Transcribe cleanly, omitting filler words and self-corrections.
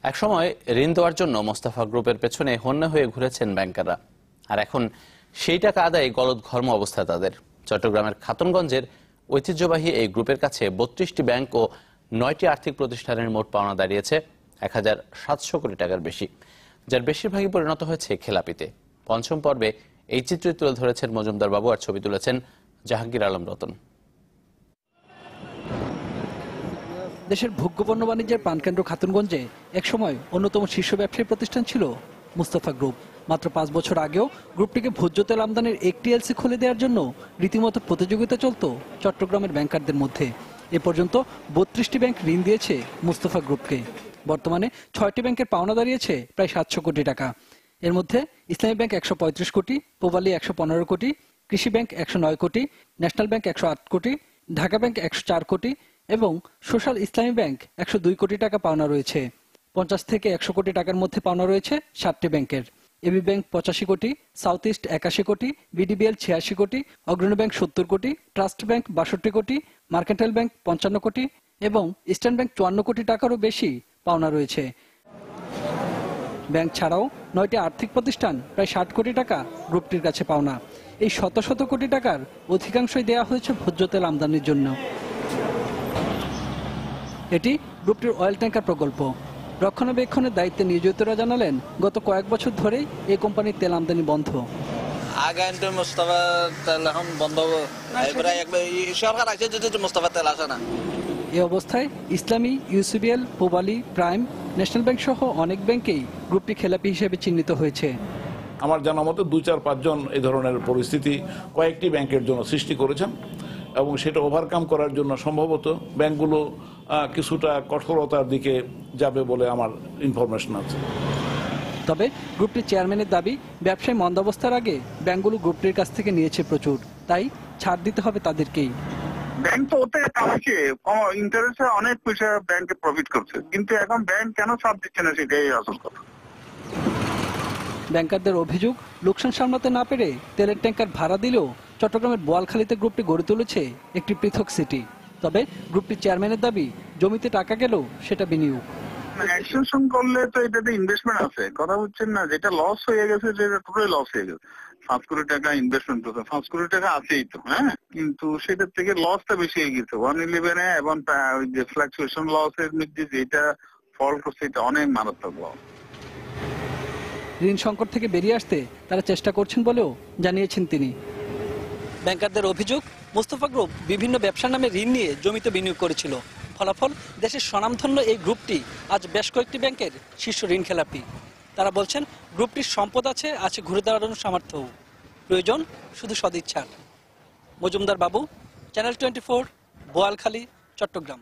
একসময় ঋণ দেওয়ার জন্য মোস্তফা গ্রুপের পেছনে হন্যে হয়ে ঘুরেছেন ব্যাংকাররা, আর এখন সেই টাকা আদায়ে গলদঘর্ম অবস্থা তাদের। চট্টগ্রামের খাতুনগঞ্জের ঐতিহ্যবাহী এই গ্রুপের কাছে ৩২টি ব্যাংক ও ৯টি আর্থিক প্রতিষ্ঠানের মোট পাওনা দাঁড়িয়েছে ১,৭০০ কোটি টাকার বেশি, যার বেশিরভাগই পরিণত হয়েছে খেলাপিতে। পঞ্চম পর্বে এই চিত্রই তুলে ধরেছেন মজুমদার বাবু, আর ছবি তুলেছেন জাহাঙ্গীর আলম রতন। দেশের ভোগ্যপণ্য বাণিজ্যের প্রাণকেন্দ্র খাতুনগঞ্জে একসময় অন্যতম শীর্ষ ব্যবসায়ী প্রতিষ্ঠান ছিল মুস্তফা গ্রুপ। মাত্র ৫ বছর আগেও গ্রুপটিকে ভোজ্য তেল আমদানির একটি এলসি খুলে দেওয়ার জন্য রীতিমতো প্রতিযোগিতা চলত চট্টগ্রামের ব্যাংকারদের মধ্যে। এ পর্যন্ত ৩২টি ব্যাংক ঋণ দিয়েছে মুস্তফা গ্রুপকে। বর্তমানে ৬টি ব্যাংকের পাওনা দাঁড়িয়েছে প্রায় ৭০০ কোটি টাকা। এর মধ্যে ইসলামী ব্যাংক ১৩৫ কোটি, পূবালী ১১৫ কোটি, কৃষি ব্যাংক ১০৯ কোটি, ন্যাশনাল ব্যাংক ১০৮ কোটি, ঢাকা ব্যাংক ১০৪ কোটি এবং সোশ্যাল ইসলামী ব্যাংক ১০২ কোটি টাকা পাওনা রয়েছে। ৫০ থেকে ১০০ কোটি টাকার মধ্যে পাওনা রয়েছে ৭টি ব্যাংকের। এবি ব্যাংক ৮৫ কোটি, সাউথ ইস্ট ৮১ কোটি, বিডিবিএল ৮৬ কোটি, অগ্রণী ব্যাংক ৭০ কোটি, ট্রাস্ট ব্যাংক ৬২ কোটি, মার্কেন্টাইল ব্যাংক ৫৫ কোটি এবং ইস্টার্ন ব্যাংক ৫৪ কোটি টাকারও বেশি পাওনা রয়েছে। ব্যাংক ছাড়াও ৯টি আর্থিক প্রতিষ্ঠান প্রায় ৬০ কোটি টাকা গ্রুপটির কাছে পাওনা। এই শত শত কোটি টাকার অধিকাংশই দেওয়া হয়েছে ভোজ্য তেল আমদানির জন্য। এটি গ্রুপটির অয়েল ট্যাঙ্কার প্রকল্প। রক্ষণাবেক্ষণের দায়িত্বে নিয়োজিতরা জানালেন, গত কয়েক বছর ধরেই এই কোম্পানির তেল আমদানি বন্ধ। এ অবস্থায় ইসলামী, UCBL, Pubali, prime, national bank সহ অনেক ব্যাংকেই গ্রুপটি খেলাপি হিসেবে চিহ্নিত হয়েছে। আমার জানা মতে ২-৪-৫ জন এই ধরনের পরিস্থিতি কয়েকটি ব্যাংকের জন্য সৃষ্টি করেছেন এবং সেটা ওভারকাম করার জন্য সম্ভবত ব্যাংকগুলো কিছুটা কঠোরতার দিকে যাবে বলে আমার ইনফরমেশন আছে। তবে গ্রুপটির চেয়ারম্যানের দাবি, ব্যবসায় মন্দাবস্থার আগে ব্যাংকগুলো গ্রুপটির কাছ থেকে নিয়েছে প্রচুর, তাই ছাড় দিতে হবে তাদেরকেই। ব্যাংক তো ওতে কামাচ্ছে, ইন্টারেস্টে অনেক পয়সা ব্যাংকে প্রফিট করছে, কিন্তু এখন ব্যাংক কেন ছাড় দিচ্ছে না সেটাই আসল কথা। ব্যাংকারদের অভিযোগ, লোকসান সামলাতে না পেরে তেলের ট্যাঙ্কার ভাড়া দিলেও চট্টগ্রামের বোয়ালখালীতে গ্রুপটি গড়ে তুলেছে একটি পৃথক সিটি। তবে গ্রুপটির চেয়ারম্যানের দাবি, জমিতে টাকা গেলেও সেটা বিনিয়োগ। এক্সটেনশন করলে তো এটাতে ইনভেস্টমেন্ট আছে, কথা হচ্ছেন না, যেটা লস হয়ে গেছে সেটা টোটালি লস হয়ে গেছে। ৫ কোটি টাকা ইনভেস্টমেন্ট করছে, ৫ কোটি টাকা আছেই তো, হ্যাঁ, কিন্তু সেটার থেকে লসটা বেশি হয়ে গেছে 111-এ এবং ওই যে ফ্লাকচুয়েশন লসের মধ্যে যেটা ফল করছে এটা অনেক মারাত্মক লস। ঋণ সংকট থেকে বেরিয়ে আসতে তারা চেষ্টা করছেন বলেও জানিয়েছেন তিনি। ব্যাংকারদের অভিযোগ, মুস্তফা গ্রুপ বিভিন্ন ব্যবসার নামে ঋণ নিয়ে জমিতে বিনিয়োগ করেছিল। ফলাফল, দেশের স্বনামধন্য এই গ্রুপটি আজ বেশ কয়েকটি ব্যাংকের শীর্ষ ঋণ খেলাপি। তারা বলছেন, গ্রুপটির সম্পদ আছে ঘুরে দাঁড়ানোর সামর্থ্য, প্রয়োজন শুধু সদিচ্ছার। মজুমদার বাবু, চ্যানেল 24, বোয়ালখালী, চট্টগ্রাম।